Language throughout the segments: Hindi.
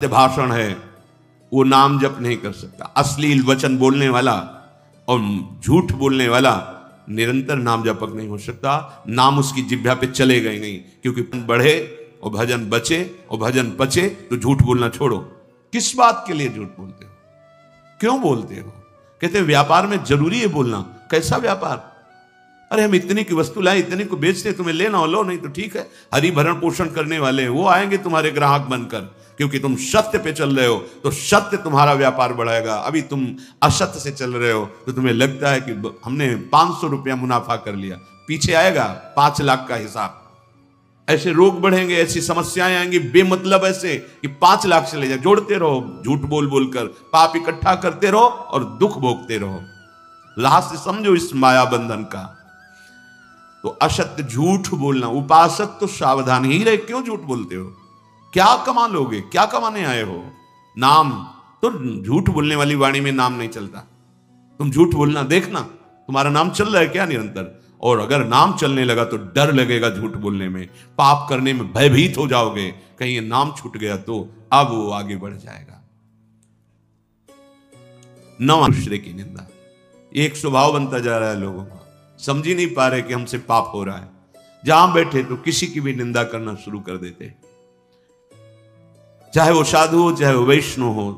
भाषण है वो नाम जप नहीं कर सकता। अश्लील वचन बोलने वाला और झूठ बोलने वाला निरंतर नाम जपक नहीं हो सकता। नाम उसकी जिह्वा पे चलेगा ही नहीं, क्योंकि बढ़े और भजन बचे और भजन पचे तो झूठ बोलना छोड़ो। किस बात के लिए झूठ बोलते हो, क्यों बोलते हो? कहते व्यापार में जरूरी है बोलना। कैसा व्यापार? अरे हम इतने की वस्तु लाए, इतने को बेचते, तुम्हें लेना हो लो, नहीं तो ठीक है। हरि भरण पोषण करने वाले वो आएंगे तुम्हारे ग्राहक बनकर, क्योंकि तुम सत्य पे चल रहे हो तो सत्य तुम्हारा व्यापार बढ़ाएगा। अभी तुम असत्य से चल रहे हो तो तुम्हें लगता है कि हमने 500 रुपया मुनाफा कर लिया, पीछे आएगा 5 लाख का हिसाब। ऐसे रोग बढ़ेंगे, ऐसी समस्याएं आएंगी बेमतलब, ऐसे कि 5 लाख चले जाए। जोड़ते रहो, झूठ बोल बोलकर पाप इकट्ठा करते रहो और दुख भोगते रहो। लास्ट समझो इस माया बंधन का। तो असत्य झूठ बोलना, उपासक तो सावधान ही रहे। क्यों झूठ बोलते हो? क्या कमा लोगे? क्या कमाने आए हो? नाम तो झूठ बोलने वाली वाणी में नाम नहीं चलता। तुम झूठ बोलना देखना, तुम्हारा नाम चल रहा है क्या निरंतर? और अगर नाम चलने लगा तो डर लगेगा झूठ बोलने में, पाप करने में भयभीत हो जाओगे, कहीं ये नाम छूट गया तो अब वो आगे बढ़ जाएगा। 9 दूसरे की निंदा, एक स्वभाव बनता जा रहा है लोगों का। समझ ही नहीं पा रहे कि हमसे पाप हो रहा है। जहां बैठे तो किसी की भी निंदा करना शुरू कर देते, चाहे वो साधु हो चाहे वो वैष्णव हो।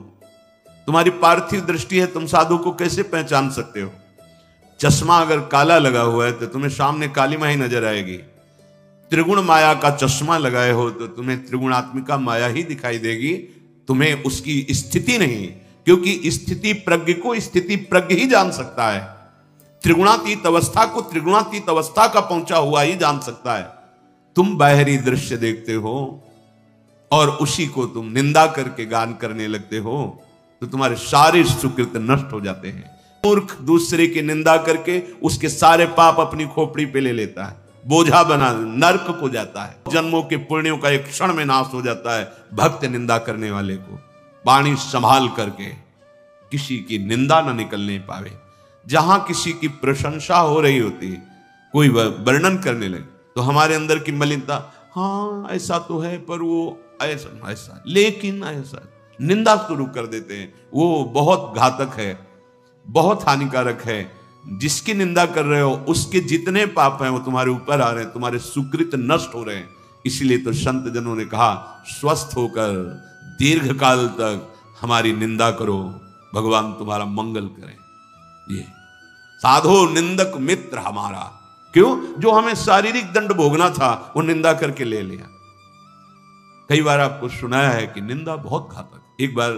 तुम्हारी पार्थिव दृष्टि है, तुम साधु को कैसे पहचान सकते हो? चश्मा अगर काला लगा हुआ है तो तुम्हें सामने काली माया ही नजर आएगी। त्रिगुण माया का चश्मा लगाए हो तो तुम्हें त्रिगुणात्मिका माया ही दिखाई देगी, तुम्हें उसकी स्थिति नहीं, क्योंकि स्थिति प्रज्ञ को स्थिति प्रज्ञ ही जान सकता है। त्रिगुणातीत अवस्था को त्रिगुणातीत अवस्था का पहुंचा हुआ ही जान सकता है। तुम बाहरी दृश्य देखते हो और उसी को तुम निंदा करके गान करने लगते हो तो तुम्हारे सारे सुकृत नष्ट हो जाते हैं। मूर्ख दूसरे की निंदा करके उसके सारे पाप अपनी खोपड़ी पे ले लेता है, बोझा बना नरक को जाता है। जन्मों के पुण्यों का एक क्षण में नाश हो जाता है। भक्त निंदा करने वाले को वाणी संभाल करके किसी की निंदा न निकलने पावे। जहां किसी की प्रशंसा हो रही होती है, कोई वर्णन करने लगे तो हमारे अंदर की मलिनता, हाँ ऐसा तो है पर वो ऐसा ऐसा, लेकिन ऐसा, निंदा शुरू कर देते हैं। वो बहुत घातक है, बहुत हानिकारक है। जिसकी निंदा कर रहे हो उसके जितने पाप हैं वो तुम्हारे ऊपर आ रहे हैं, तुम्हारे सुकृत नष्ट हो रहे हैं। इसलिए तो संत जनों ने कहा, स्वस्थ होकर दीर्घ काल तक हमारी निंदा करो, भगवान तुम्हारा मंगल करें। ये साधो निंदक मित्र हमारा। क्यों? जो हमें शारीरिक दंड भोगना था वो निंदा करके ले लिया। कई बार आपको सुनाया है कि निंदा बहुत घातक। एक बार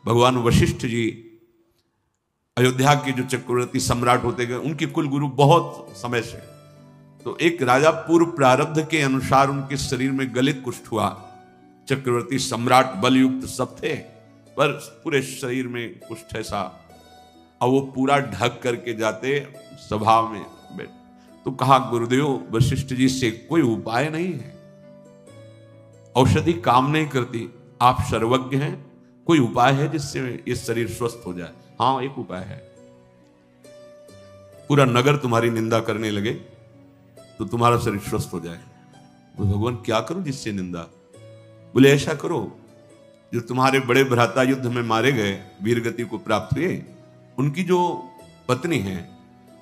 भगवान वशिष्ठ जी अयोध्या के जो चक्रवर्ती सम्राट होते गए, उनके कुल गुरु बहुत समय से, तो एक राजा पूर्व प्रारब्ध के अनुसार उनके शरीर में गलित कुष्ठ हुआ। चक्रवर्ती सम्राट बलयुक्त सब थे पर पूरे शरीर में कुष्ठ ऐसा, और वो पूरा ढक करके जाते सभा में बैठ। तो कहा, गुरुदेव वशिष्ठ जी से कोई उपाय नहीं है, औषधि काम नहीं करती, आप सर्वज्ञ हैं, कोई उपाय है जिससे ये शरीर स्वस्थ हो जाए? हाँ एक उपाय है, पूरा नगर तुम्हारी निंदा करने लगे तो तुम्हारा शरीर स्वस्थ हो जाए। तो भगवान क्या करूं जिससे निंदा? बोले ऐसा करो, जो तुम्हारे बड़े भ्राता युद्ध में मारे गए, वीरगति को प्राप्त हुए, उनकी जो पत्नी है,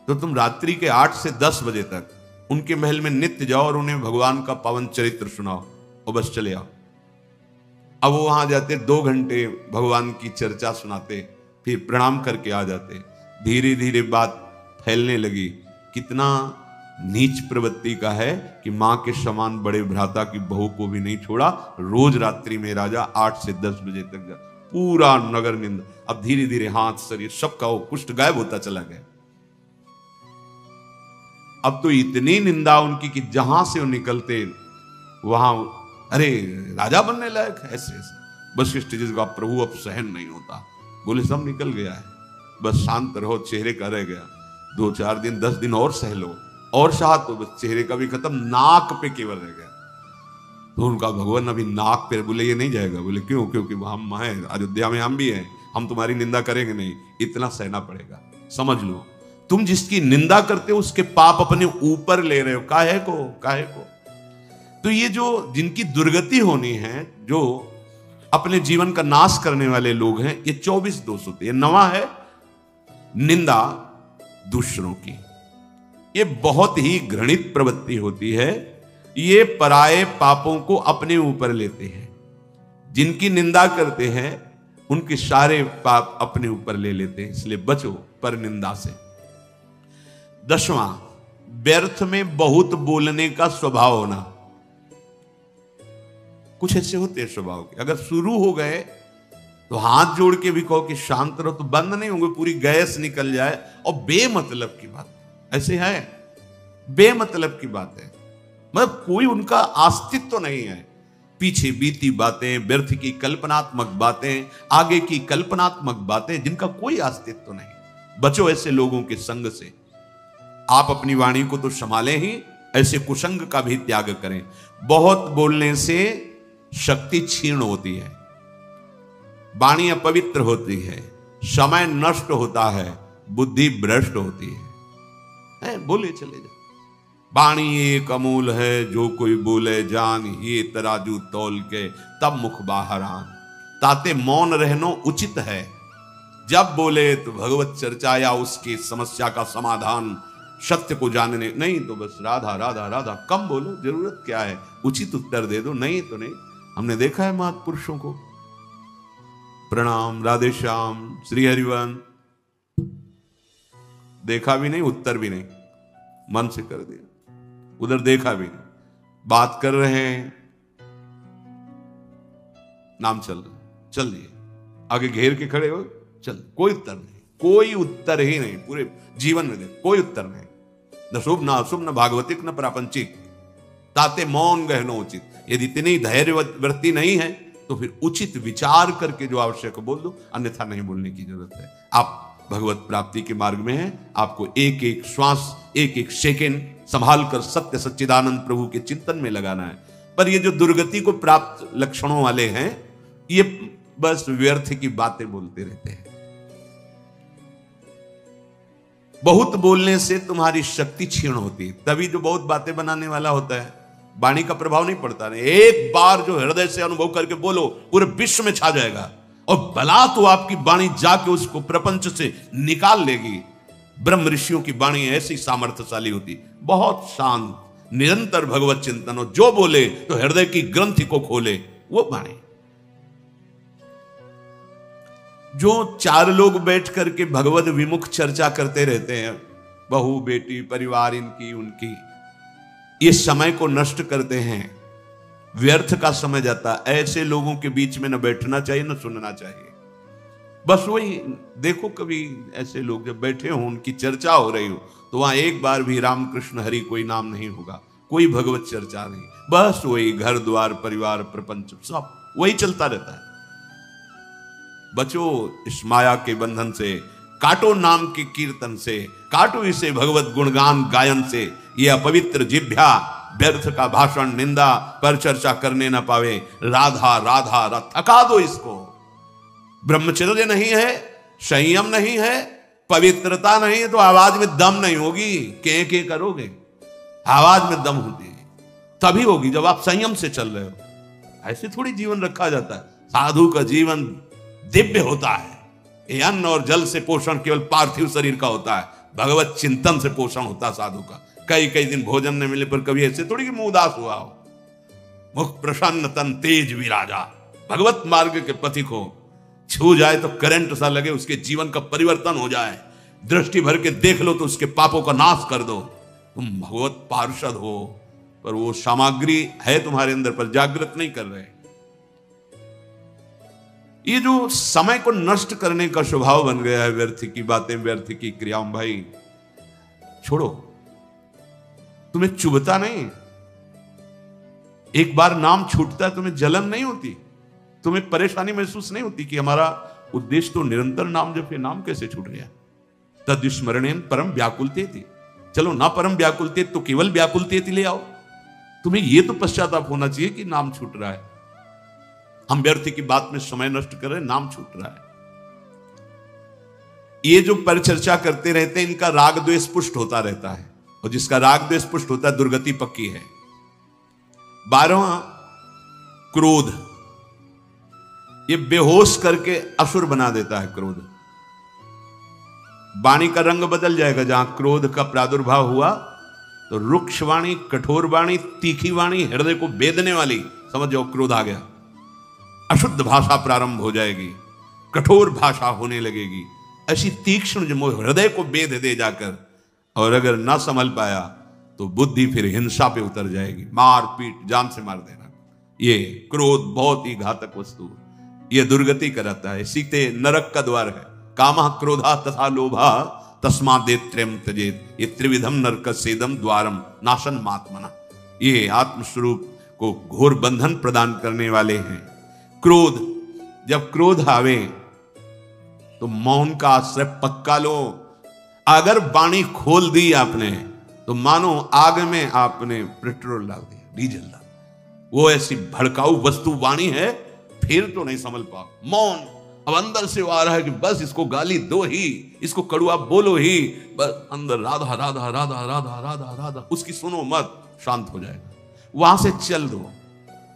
तो तुम रात्रि के 8 से 10 बजे तक उनके महल में नित्य जाओ और उन्हें भगवान का पावन चरित्र सुनाओ और बस चले आओ। अब वो वहां जाते, 2 घंटे भगवान की चर्चा सुनाते, फिर प्रणाम करके आ जाते। धीरे धीरे बात फैलने लगी, कितना नीच प्रवृत्ति का है कि मां के समान बड़े भ्राता की बहू को भी नहीं छोड़ा। रोज रात्रि में राजा 8 से 10 बजे तक जा, पूरा नगर निंदा। अब धीरे धीरे हाथ शरीर सबका वो कुष्ठ गायब होता चला गया। अब तो इतनी निंदा उनकी कि जहां से वो निकलते वहां, अरे राजा बनने लायक है, ऐसे ऐसे। वशिष्ठ जी का, प्रभु अब सहन नहीं होता। बोले सब निकल गया है, बस शांत रहो, चेहरे का रह गया, 2-4 दिन 10 दिन और सह लो, और शाह तो बस चेहरे का भी खत्म, नाक पे केवल रह गया। तो उनका, भगवान अभी नाक पे। बोले ये नहीं जाएगा। बोले क्यों? क्योंकि हम हैं अयोध्या में, हम भी हैं, हम तुम्हारी निंदा करेंगे नहीं, इतना सहना पड़ेगा। समझ लो, तुम जिसकी निंदा करते हो उसके पाप अपने ऊपर ले रहे हो। काहे को? तो ये जो जिनकी दुर्गति होनी है, जो अपने जीवन का नाश करने वाले लोग हैं। ये 24 दोष होते हैं। 9वां है निंदा दूसरों की। ये बहुत ही घृणित प्रवृत्ति होती है। ये पराये पापों को अपने ऊपर लेते हैं। जिनकी निंदा करते हैं उनके सारे पाप अपने ऊपर ले लेते हैं, इसलिए बचो पर निंदा से। 10वां व्यर्थ में बहुत बोलने का स्वभाव होना। कुछ ऐसे होते हैं स्वभाव के, अगर शुरू हो गए तो हाथ जोड़ के भी कहो कि शांत रहो तो बंद नहीं होंगे, पूरी गैस निकल जाए। और बेमतलब की बात ऐसे है, बेमतलब की बात है, मतलब कोई उनका अस्तित्व तो नहीं है। पीछे बीती बातें, व्यर्थ की कल्पनात्मक बातें, आगे की कल्पनात्मक बातें, जिनका कोई अस्तित्व तो नहीं। बचो ऐसे लोगों के संग से। आप अपनी वाणी को तो संभालें ही, ऐसे कुसंग का भी त्याग करें। बहुत बोलने से शक्ति क्षीण होती है, वाणी अपवित्र होती है, समय नष्ट होता है, बुद्धि भ्रष्ट होती है। बोले चले जाओ। वाणी एक अमूल है, जो कोई बोले जान, ये तराजू तौल के तब मुख बाहर आन। ताते मौन रहनो उचित है, जब बोले तो भगवत चर्चा या उसकी समस्या का समाधान, सत्य को जानने, नहीं तो बस राधा राधा राधा। कम बोलो, जरूरत क्या है, उचित उत्तर दे दो, नहीं तो नहीं। हमने देखा है महापुरुषों को। प्रणाम, राधे श्याम, श्री हरिवंश, देखा भी नहीं, उत्तर भी नहीं, मन से कर दिया। उधर देखा भी नहीं, बात कर रहे हैं, नाम चल रहा, चल दिए, आगे घेर के खड़े हो, चल, कोई उत्तर नहीं, कोई उत्तर ही नहीं। पूरे जीवन में देख कोई उत्तर नहीं, न शुभ न अशुभ, न भागवतिक न प्रापंचिक। ताते मौन गहनो उचित। यदि इतनी धैर्यवृत्ति नहीं है तो फिर उचित विचार करके जो आवश्यक हो बोल दो, अन्यथा नहीं बोलने की जरूरत है। आप भगवत प्राप्ति के मार्ग में हैं, आपको एक एक श्वास, एक एक सेकेंड संभाल कर सत्य सच्चिदानंद प्रभु के चिंतन में लगाना है। पर ये जो दुर्गति को प्राप्त लक्षणों वाले हैं, ये बस व्यर्थ की बातें बोलते रहते हैं। बहुत बोलने से तुम्हारी शक्ति क्षीण होती है। तभी जो बहुत बातें बनाने वाला होता है, वाणी का प्रभाव नहीं पड़ता। नहीं, एक बार जो हृदय से अनुभव करके बोलो, पूरे विश्व में छा जाएगा। और भला तो आपकी वाणी जाके उसको प्रपंच से निकाल लेगी। ब्रह्म ऋषियों की वाणी ऐसी सामर्थ्यशाली होती, बहुत शांत, निरंतर भगवत चिंतन हो। जो बोले तो हृदय की ग्रंथि को खोले, वो वाणी। जो 4 लोग बैठ करके भगवत विमुख चर्चा करते रहते हैं, बहू बेटी परिवार इनकी उनकी, ये समय को नष्ट करते हैं, व्यर्थ का समय जाता। ऐसे लोगों के बीच में न बैठना चाहिए न सुनना चाहिए। बस वही देखो, कभी ऐसे लोग जब बैठे हों, उनकी चर्चा हो रही हो, तो वहां एक बार भी राम कृष्ण हरि कोई नाम नहीं होगा, कोई भगवत चर्चा नहीं। बस वही घर द्वार परिवार प्रपंच सब वही चलता रहता है। बचो इस माया के बंधन से, काटो नाम के कीर्तन से, काटो इसे भगवत गुणगान गायन से। ये अपवित्र जिह्वा व्यर्थ का भाषण, निंदा पर चर्चा करने ना पावे। राधा राधा राधा, थका दो इसको। ब्रह्मचर्य नहीं है, संयम नहीं है, पवित्रता नहीं है, तो आवाज में दम नहीं होगी। के करोगे, आवाज में दम होती है तभी होगी जब आप संयम से चल रहे हो। ऐसे थोड़ी जीवन रखा जाता है। साधु का जीवन दिव्य होता है। ये अन्न और जल से पोषण केवल पार्थिव शरीर का होता है, भगवत चिंतन से पोषण होता है साधु का। कई कई दिन भोजन न मिले पर कभी ऐसे थोड़ी कि मुंह उदास हुआ हो। मुख प्रसन्न तन तेज विराजा। भगवत मार्ग के पथिक हो, छू जाए तो करंट सा लगे, उसके जीवन का परिवर्तन हो जाए। दृष्टि भर के देख लो तो उसके पापों का नाश कर दो। तुम भगवत पार्षद हो, पर वो सामग्री है तुम्हारे अंदर पर जागृत नहीं कर रहे। ये जो समय को नष्ट करने का स्वभाव बन गया है, व्यर्थ की बातें, व्यर्थ की क्रियाओं, भाई छोड़ो। तुम्हें चुभता नहीं, एक बार नाम छूटता है तुम्हें जलन नहीं होती, तुम्हें परेशानी महसूस नहीं होती कि हमारा उद्देश्य तो निरंतर नाम जप है, नाम कैसे छूट गया। तद्स्मरणेन परम व्याकुलते थी। चलो ना परम व्याकुलते तो केवल व्याकुलते ले आओ। तुम्हें यह तो पश्चाताप होना चाहिए कि नाम छूट रहा है, हम व्यर्थ की बात में समय नष्ट कर रहे हैं, नाम छूट रहा है। ये जो परिचर्चा करते रहते हैं, इनका राग द्वेष पुष्ट होता रहता है, और जिसका राग द्वेष पुष्ट होता है दुर्गति पक्की है। 12वां क्रोध। ये बेहोश करके असुर बना देता है क्रोध। वाणी का रंग बदल जाएगा। जहां क्रोध का प्रादुर्भाव हुआ तो रुक्ष वाणी, कठोर वाणी, तीखी वाणी, हृदय को बेदने वाली, समझ जाओ क्रोध आ गया। अशुद्ध भाषा प्रारंभ हो जाएगी, कठोर भाषा होने लगेगी, ऐसी तीक्ष्ण जो हृदय को बेद दे जाकर। और अगर ना संभल पाया तो बुद्धि फिर हिंसा पे उतर जाएगी, मार पीट, जान से मार देना। ये क्रोध बहुत ही घातक वस्तु, ये दुर्गति कराता है, सीते नरक का द्वार है। कामः क्रोधा तथा लोभा तस्मादेत्रयम् त्यजेत, ये त्रिविधम नरकस्येदम द्वारम नाशन मात्मना। ये आत्मस्वरूप को घोर बंधन प्रदान करने वाले हैं। क्रोध, जब क्रोध आवे तो मौन का आश्रय पक्का लो। अगर वाणी खोल दी आपने तो मानो आग में आपने पेट्रोल डाल दिया, डीजल डाल। वो ऐसी भड़काऊ वस्तु वाणी है, फिर तो नहीं संभल पाओ। मौन, अब अंदर से आ रहा है कि बस इसको गाली दो ही, इसको कड़ुआ बोलो ही, बस अंदर राधा राधा राधा राधा राधा राधा, उसकी सुनो मत, शांत हो जाएगा। वहां से चल दो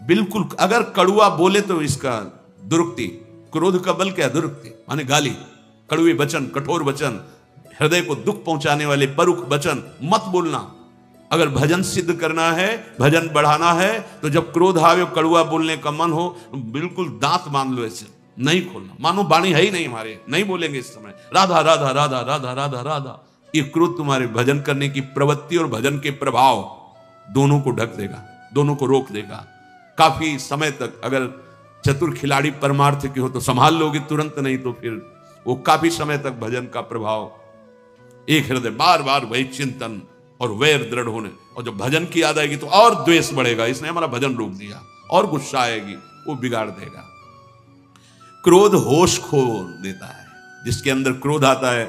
बिल्कुल। अगर कड़ुआ बोले तो इसका दुरुक्ति, क्रोध का बल क्या? दुरुक्ति माने गाली, कड़ुए वचन, कठोर वचन, हृदय को दुख पहुंचाने वाले परुख वचन मत बोलना। अगर भजन सिद्ध करना है, भजन बढ़ाना है, तो जब क्रोध आवे, कड़ुआ बोलने का मन हो, बिल्कुल दांत बांध लो, ऐसे नहीं खोलना, मानो वाणी है ही नहीं, हमारे नहीं बोलेंगे इस समय राधा राधा राधा राधा राधा राधा। ये क्रोध तुम्हारे भजन करने की प्रवृत्ति और भजन के प्रभाव दोनों को ढक देगा, दोनों को रोक देगा। काफी समय तक अगर चतुर खिलाड़ी परमार्थ के हो तो संभाल लोगे तुरंत, नहीं तो फिर वो काफी समय तक भजन का प्रभाव, एक हृदय बार बार वही चिंतन और वैर दृढ़ होने, और जब भजन की याद आएगी तो और द्वेष बढ़ेगा, इसने हमारा भजन रोक दिया, और गुस्सा आएगी, वो बिगाड़ देगा। क्रोध होश खो देता है, जिसके अंदर क्रोध आता है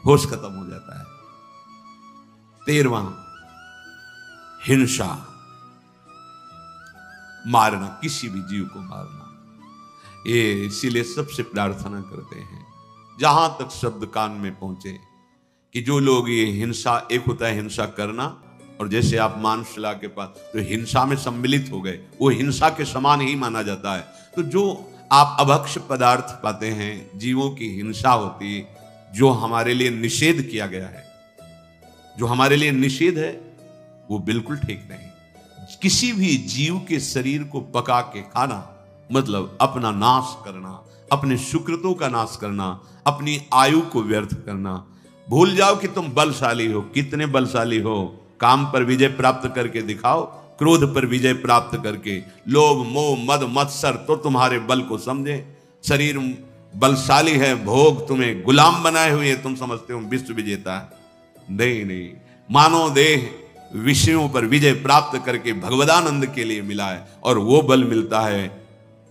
होश खत्म हो जाता है। 13वां, हिंसा, मारना, किसी भी जीव को मारना। ये इसीलिए सबसे प्रार्थना करते हैं, जहां तक शब्द कान में पहुंचे, कि जो लोग ये हिंसा, एक होता है हिंसा करना, और जैसे आप मानसला के पास तो हिंसा में सम्मिलित हो गए, वो हिंसा के समान ही माना जाता है। तो जो आप अभक्ष पदार्थ पाते हैं, जीवों की हिंसा होती, जो हमारे लिए निषेध किया गया है, जो हमारे लिए निषेध है, वो बिल्कुल ठीक नहीं। किसी भी जीव के शरीर को पका के खाना मतलब अपना नाश करना, अपने सुकृतों का नाश करना, अपनी आयु को व्यर्थ करना। भूल जाओ कि तुम बलशाली हो, कितने बलशाली हो, काम पर विजय प्राप्त करके दिखाओ, क्रोध पर विजय प्राप्त करके। लोभ मोह मद मत्सर तो तुम्हारे बल को समझे। शरीर बलशाली है, भोग तुम्हें गुलाम बनाए हुए, तुम समझते हो विश्व विजेता है। नहीं नहीं, मानो देह विषयों पर विजय प्राप्त करके भगवदानंद के लिए मिला है, और वो बल मिलता है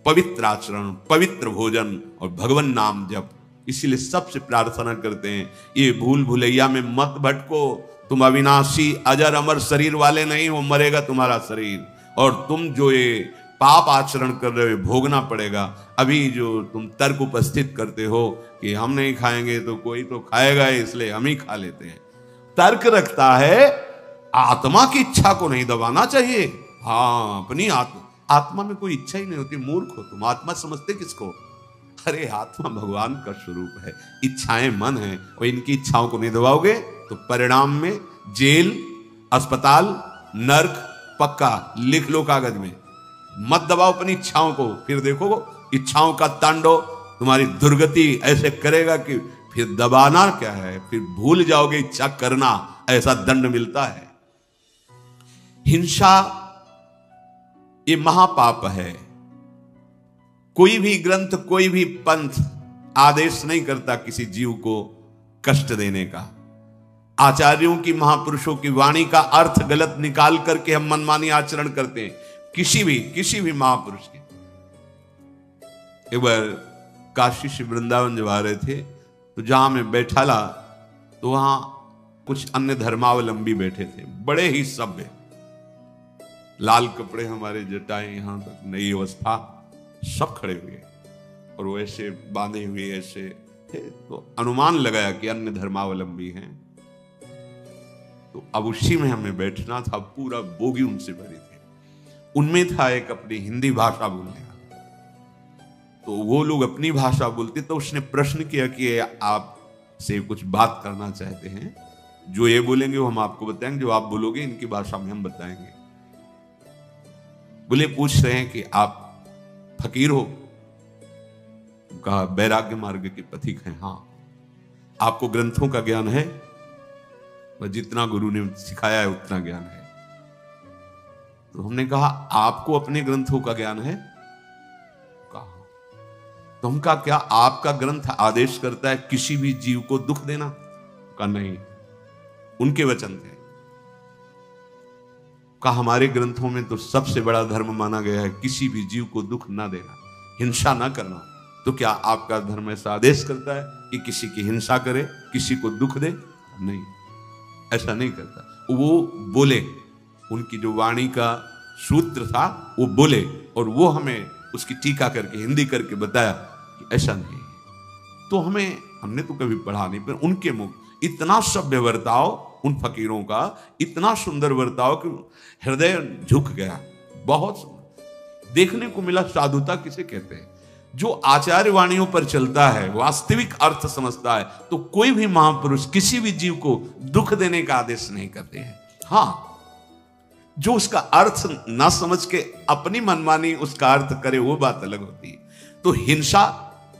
पवित्र आचरण, पवित्र भोजन और भगवान नाम जप। इसीलिए सबसे प्रार्थना करते हैं, ये भूल भुलैया में मत भटको। तुम अविनाशी अजर अमर शरीर वाले नहीं हो, मरेगा तुम्हारा शरीर, और तुम जो ये पाप आचरण कर रहे हो भोगना पड़ेगा। अभी जो तुम तर्क उपस्थित करते हो कि हम नहीं खाएंगे तो कोई तो खाएगा, इसलिए हम ही खा लेते हैं, तर्क रखता है आत्मा की इच्छा को नहीं दबाना चाहिए। हाँ, अपनी आत्मा में कोई इच्छा ही नहीं होती, मूर्ख हो तुम। आत्मा समझते किसको? अरे आत्मा भगवान का स्वरूप है, इच्छाएं मन है, और इनकी इच्छाओं को नहीं दबाओगे तो परिणाम में जेल, अस्पताल, नर्क पक्का। लिख लो कागज में, मत दबाओ अपनी इच्छाओं को, फिर देखो इच्छाओं का तांडव तुम्हारी दुर्गति ऐसे करेगा कि फिर दबाना क्या है, फिर भूल जाओगे इच्छा करना, ऐसा दंड मिलता है। हिंसा ये महापाप है। कोई भी ग्रंथ, कोई भी पंथ आदेश नहीं करता किसी जीव को कष्ट देने का। आचार्यों की, महापुरुषों की वाणी का अर्थ गलत निकाल करके हम मनमानी आचरण करते हैं, किसी भी महापुरुष की। एक बार काशी से वृंदावन जब आ रहे थे, तो जहां मैं बैठा ला, तो वहां कुछ अन्य धर्मावलंबी बैठे थे, बड़े ही सभ्य, लाल कपड़े, हमारे जटाएं यहां तक, नई अवस्था, सब खड़े हुए और वो ऐसे बांधे हुए ऐसे थे। तो अनुमान लगाया कि अन्य धर्मावलंबी हैं। तो अब उसी में हमें बैठना था, पूरा बोगी उनसे भरी थी। उनमें था एक अपनी हिंदी भाषा बोलने वाला। तो वो लोग अपनी भाषा बोलते, तो उसने प्रश्न किया कि आप से कुछ बात करना चाहते हैं, जो ये बोलेंगे वो हम आपको बताएंगे, जो आप बोलोगे इनकी भाषा में हम बताएंगे। बोले पूछ रहे हैं कि आप फकीर हो? कहा वैराग्य मार्ग के पथिक हैं। हाँ। आपको ग्रंथों का ज्ञान है? वह जितना गुरु ने सिखाया है उतना ज्ञान है। तो हमने कहा आपको अपने ग्रंथों का ज्ञान है? कहा। तो हम कहा क्या आपका ग्रंथ आदेश करता है किसी भी जीव को दुख देना? कहा नहीं, उनके वचन थे। कहा हमारे ग्रंथों में तो सबसे बड़ा धर्म माना गया है किसी भी जीव को दुख ना देना, हिंसा ना करना। तो क्या आपका धर्म ऐसा आदेश करता है कि किसी की हिंसा करे, किसी को दुख दे? नहीं, ऐसा नहीं करता। वो बोले, उनकी जो वाणी का सूत्र था वो बोले, और वो हमें उसकी टीका करके हिंदी करके बताया कि ऐसा नहीं। तो हमने तो कभी पढ़ा नहीं, पर उनके मुख इतना सभ्य वर्ताव, उन फकीरों का इतना सुंदर वर्ताव कि हृदय झुक गया। बहुत देखने को मिला। साधुता किसे कहते हैं? जो आचार्य वाणियों पर चलता है, वास्तविक अर्थ समझता है, तो कोई भी महापुरुष किसी भी जीव को दुख देने का आदेश नहीं करते हैं। हाँ, जो उसका अर्थ ना समझ के अपनी मनमानी उसका अर्थ करे, वो बात अलग होती है। तो हिंसा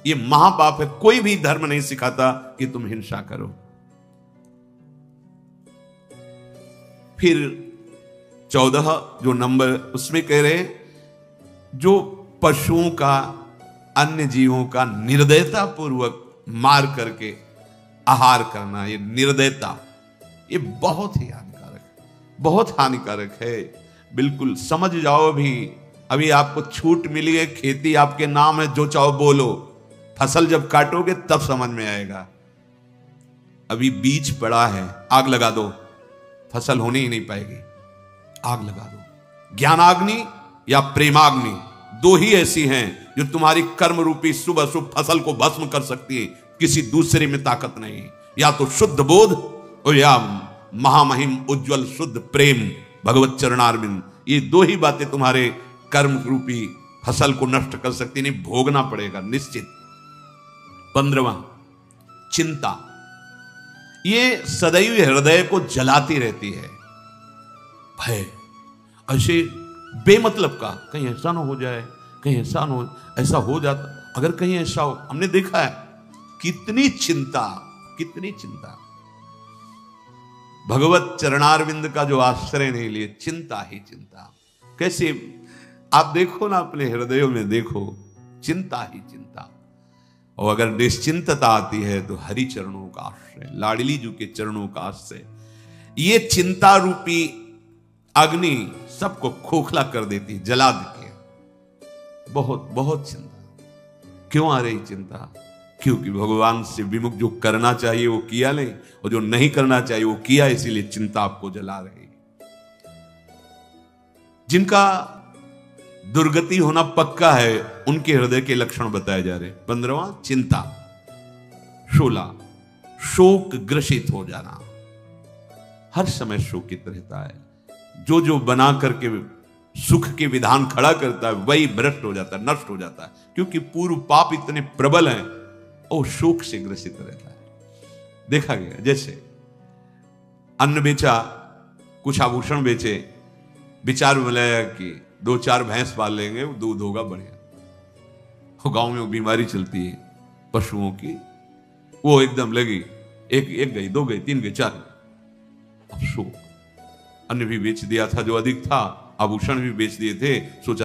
ये महापाप है। कोई भी धर्म नहीं सिखाता कि तुम हिंसा करो। फिर 14 जो नंबर उसमें कह रहे हैं, जो पशुओं का, अन्य जीवों का निर्दयता पूर्वक मार करके आहार करना, ये निर्दयता, ये बहुत ही हानिकारक है, बहुत हानिकारक है। बिल्कुल समझ जाओ। अभी आपको छूट मिली है, खेती आपके नाम है, जो चाहो बोलो। फसल जब काटोगे तब समझ में आएगा। अभी बीज पड़ा है, आग लगा दो, फसल होने ही नहीं पाएगी। आग लगा दो। ज्ञानाग्नि या प्रेमाग्नि, दो ही ऐसी हैं जो तुम्हारी कर्म रूपी शुभ अशुभ फसल को भस्म कर सकती है। किसी दूसरे में ताकत नहीं। या तो शुद्ध बोध और या महामहिम उज्जवल शुद्ध प्रेम, भगवत चरणारविंद। ये दो ही बातें तुम्हारे कर्म रूपी फसल को नष्ट कर सकती। नहीं, भोगना पड़ेगा निश्चित। 15वां, चिंता। ये सदैव हृदय को जलाती रहती है। भय, ऐसे बेमतलब का, कहीं ऐसा ना हो जाए, कहीं ऐसा ना हो, ऐसा हो जाता, अगर कहीं ऐसा हो। हमने देखा है कितनी चिंता, कितनी चिंता। भगवत चरणारविंद का जो आश्रय नहीं लिए, चिंता ही चिंता। कैसे आप देखो ना, अपने हृदयों में देखो, चिंता ही चिंता। और अगर निश्चिंतता आती है तो हरि चरणों का आश्रय, लाडली जी के चरणों का आश्रय। ये चिंता रूपी अग्नि सबको खोखला कर देती, जला देती है। बहुत बहुत चिंता। क्यों आ रही चिंता? क्योंकि भगवान से विमुख जो करना चाहिए वो किया नहीं, और जो नहीं करना चाहिए वो किया, इसीलिए चिंता आपको जला रही। जिनका दुर्गति होना पक्का है, उनके हृदय के लक्षण बताए जा रहे। 15वां, चिंता। 16, शोक ग्रसित हो जाना। हर समय शोकित रहता है। जो जो बना करके सुख के विधान खड़ा करता है वही भ्रष्ट हो जाता है, नष्ट हो जाता है। क्योंकि पूर्व पाप इतने प्रबल हैं और शोक से ग्रसित रहता है। देखा गया, जैसे अन्न बेचा, कुछ आभूषण बेचे, विचार मिलाया कि 2-4 भैंस पाल लेंगे, दूध होगा बढ़िया। गांव में वो बीमारी चलती है पशुओं की, वो एकदम लगी, एक गई, 2 गई, 3 गई, 4। अब शोक। अन्न भी बेच दिया था जो अधिक था, आभूषण भी बेच दिए थे, सोचा